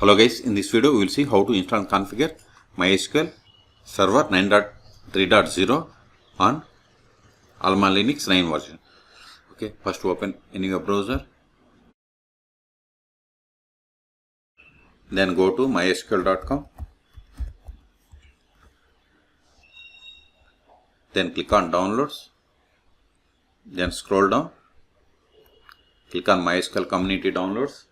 Hello guys, in this video we will see how to install and configure MySQL Server 9.3.0 on AlmaLinux 9 version. Okay, first open any web browser, then go to mysql.com, then click on downloads, then scroll down, click on MySQL community downloads,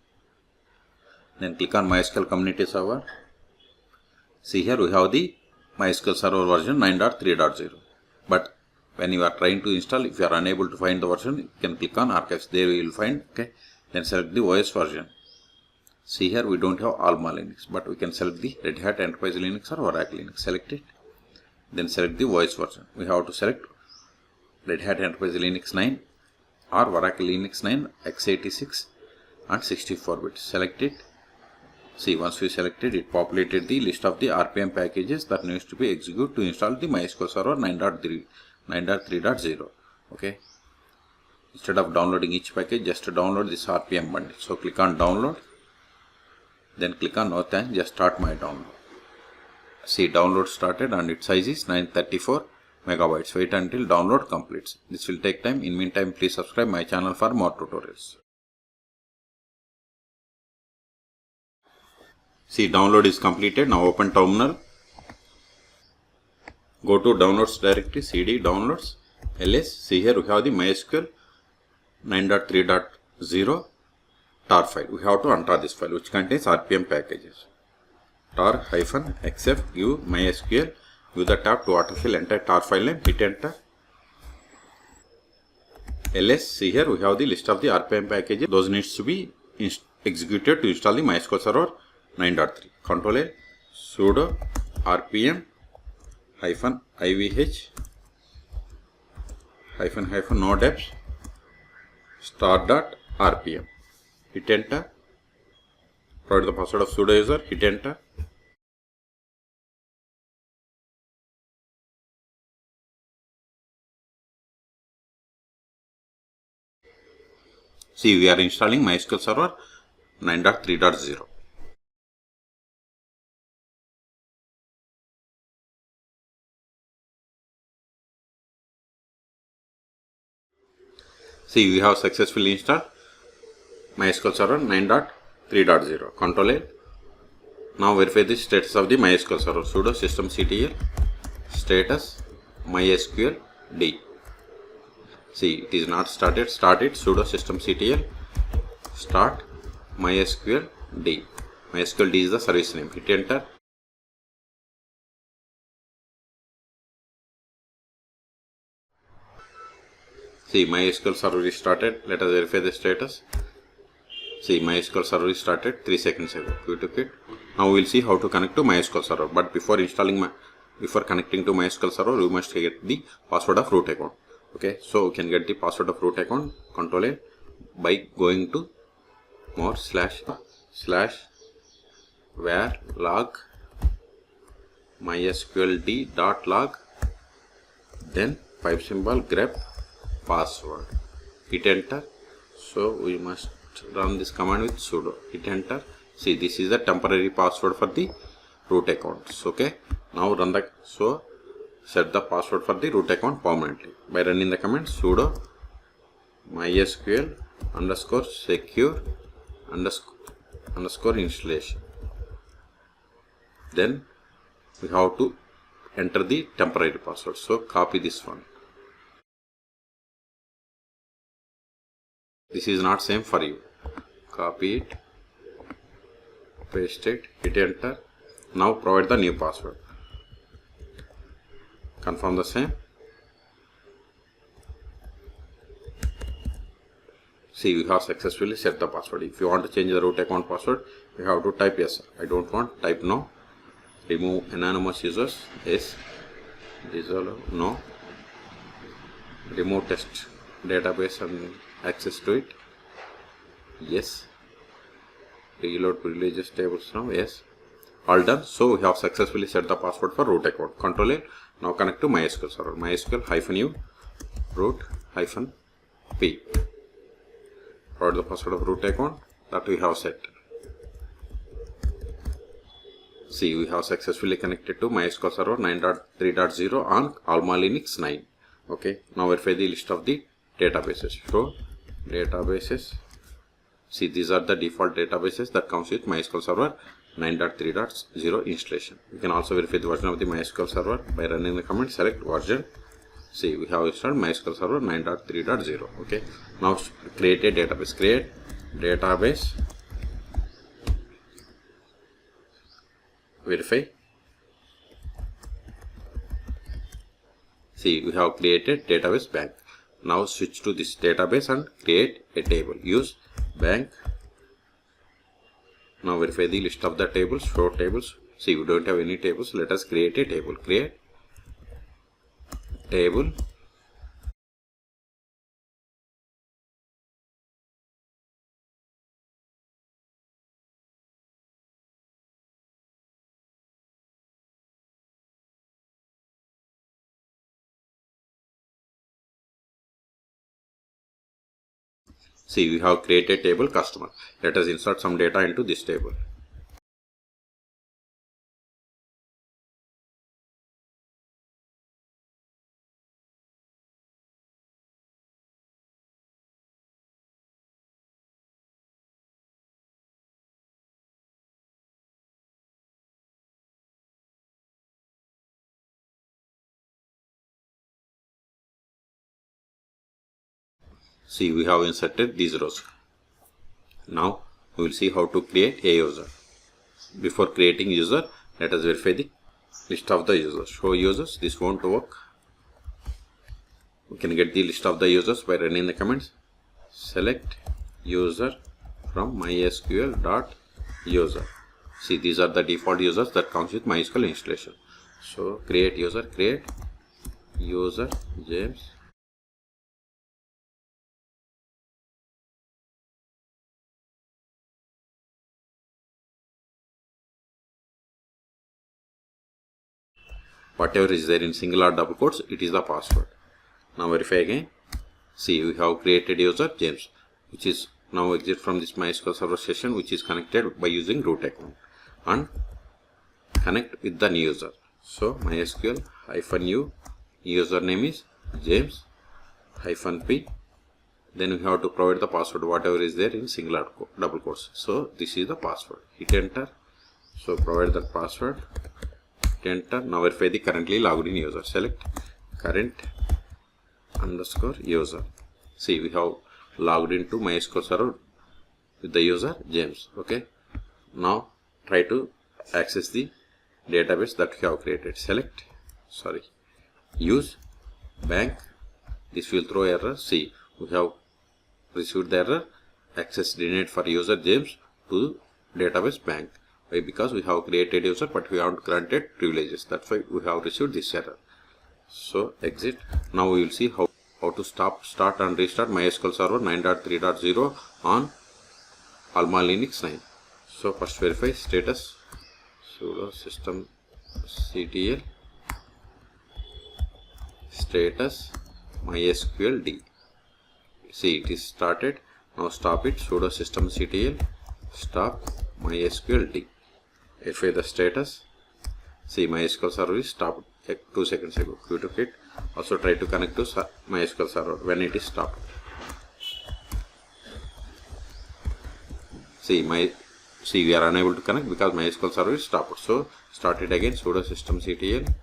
then click on MySQL community server. See here we have the MySQL server version 9.3.0. But when you are trying to install, if you are unable to find the version, you can click on archives. There you will find. Okay, then select the OS version. See here we don't have AlmaLinux, but we can select the Red Hat Enterprise Linux or Oracle Linux. Select it. Then select the OS version. We have to select Red Hat Enterprise Linux 9 or Oracle Linux 9 x86 and 64-bit. Select it. See, once we selected it, populated the list of the RPM packages that needs to be executed to install the MySQL Server 9.3.0. Okay. Instead of downloading each package, just download this RPM bundle. So click on download. Then click on no thanks, just start my download. See, download started and its size is 934 megabytes. Wait until download completes. This will take time. In meantime, please subscribe my channel for more tutorials. See, download is completed. Now open terminal. Go to downloads directory, cd downloads, ls. See here we have the MySQL 9.3.0 tar file. We have to untar this file which contains RPM packages. tar-xf give MySQL, give the tab to autofill entire tar file name, hit enter. ls. See here we have the list of the RPM packages. Those needs to be executed to install the MySQL Server 9.3. Control L, sudo rpm -ivh -no deps start.rpm. Hit enter. Provide the password of sudo user. Hit enter. See, we are installing MySQL Server 9.3.0. See, we have successfully installed MySQL Server 9.3.0. Control A. Now verify the status of the MySQL Server. Sudo systemctl status MySQL D. See, it is not started. Start it. Sudo systemctl start MySQL D. MySQL D is the service name. Hit enter. See, MySQL server is started. Let us verify the status. See, MySQL server is started 3 seconds ago. We took it. Now we will see how to connect to MySQL server. But before connecting to MySQL server, we must get the password of root account. Okay, so we can get the password of root account. Control A by going to more /var log mysqld.log, then pipe symbol grep password. Hit enter. So we must run this command with sudo. Hit enter. See, this is the temporary password for the root accounts. Okay, now run the set the password for the root account permanently by running the command sudo mysql _secure _ installation. Then we have to enter the temporary password. So copy this one. This is not same for you. Copy it, paste it, hit enter. Now provide the new password. Confirm the same. See, we have successfully set the password. If you want to change the root account password, you have to type yes. I don't want. Type no. Remove anonymous users. Yes. Dissolve. No. Remove test database and access to it. Yes. Reload privileges tables now. Yes. All done. So we have successfully set the password for root account. Control A. Now connect to MySQL server. MySQL -u root -p. Provide the password of root account that we have set. See, we have successfully connected to MySQL Server 9.3.0 on AlmaLinux 9. Okay, now verify the list of the databases. So, databases. See, these are the default databases that comes with MySQL Server 9.3.0 installation. You can also verify the version of the MySQL Server by running the command select version. See, we have installed MySQL Server 9.3.0. Okay, now create a database. Create database. Verify. See, we have created database bank. Now switch to this database and create a table. Use bank. Now verify the list of the tables. Show tables. See, we don't have any tables. Let us create a table. Create table. See, we have created table customer. Let us insert some data into this table. See, we have inserted these rows. Now we will see how to create a user. Before creating user, let us verify the list of the users. Show users. This won't work. We can get the list of the users by running the commands. Select user from mysql.user. See, these are the default users that comes with MySQL installation. So create user James. Whatever is there in single or double quotes, it is the password. Now verify again. See, we have created user James, which is now exit from this MySQL Server session, which is connected by using root account, and connect with the new user. So MySQL -u username is James -p. Then we have to provide the password whatever is there in single or double quotes. So this is the password. Hit enter. So provide the password. Enter. Now verify the currently logged in user. Select current _ user. See, we have logged into MySQL Server with the user James. Okay. Now try to access the database that we have created. Use bank. This will throw error. See, we have received the error. Access denied for user James to database bank. Why? Because we have created user but we haven't granted privileges. That's why we have received this error. So exit. Now we will see how to start and restart MySQL Server 9.3.0 on AlmaLinux 9. So first verify status. Sudo systemctl status mysqld. See, it is started. Now stop it. Sudo systemctl stop mysqld. Verify the status. See, MySQL Server is stopped 2 seconds ago. Q2 kit. Also try to connect to MySQL Server when it is stopped. See, we are unable to connect because MySQL Server is stopped. So start it again. Sudo systemctl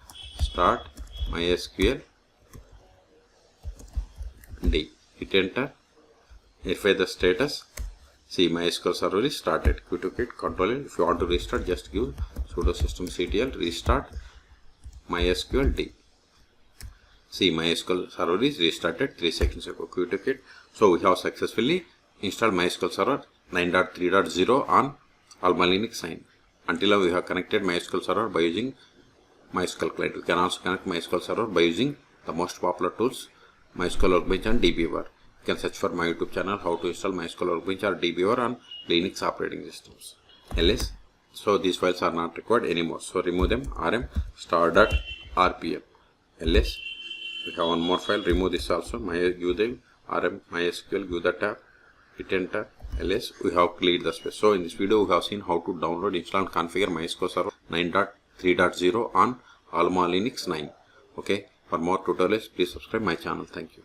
start mysqld. Hit enter. Verify the status. See, MySQL Server is started. Q2 kit Control L. If you want to restart, just give sudo systemctl restart mysqld. See, MySQL Server is restarted 3 seconds ago. Q2 kit. So we have successfully installed MySQL Server 9.3.0 on AlmaLinux 9. Until now we have connected MySQL Server by using MySQL client. We can also connect MySQL Server by using the most popular tools MySQL Workbench and dbeaver. You can search for my YouTube channel how to install MySQL Workbench or dbeaver on Linux operating systems. ls. So these files are not required anymore. So remove them. rm star.rpm. ls. We have one more file. Remove this also. Give them rm mysql. Give the tab. Hit enter. ls. We have cleared the space. So in this video we have seen how to download, install and configure MySQL Server 9.3.0 on AlmaLinux 9. Okay, for more tutorials please subscribe my channel. Thank you.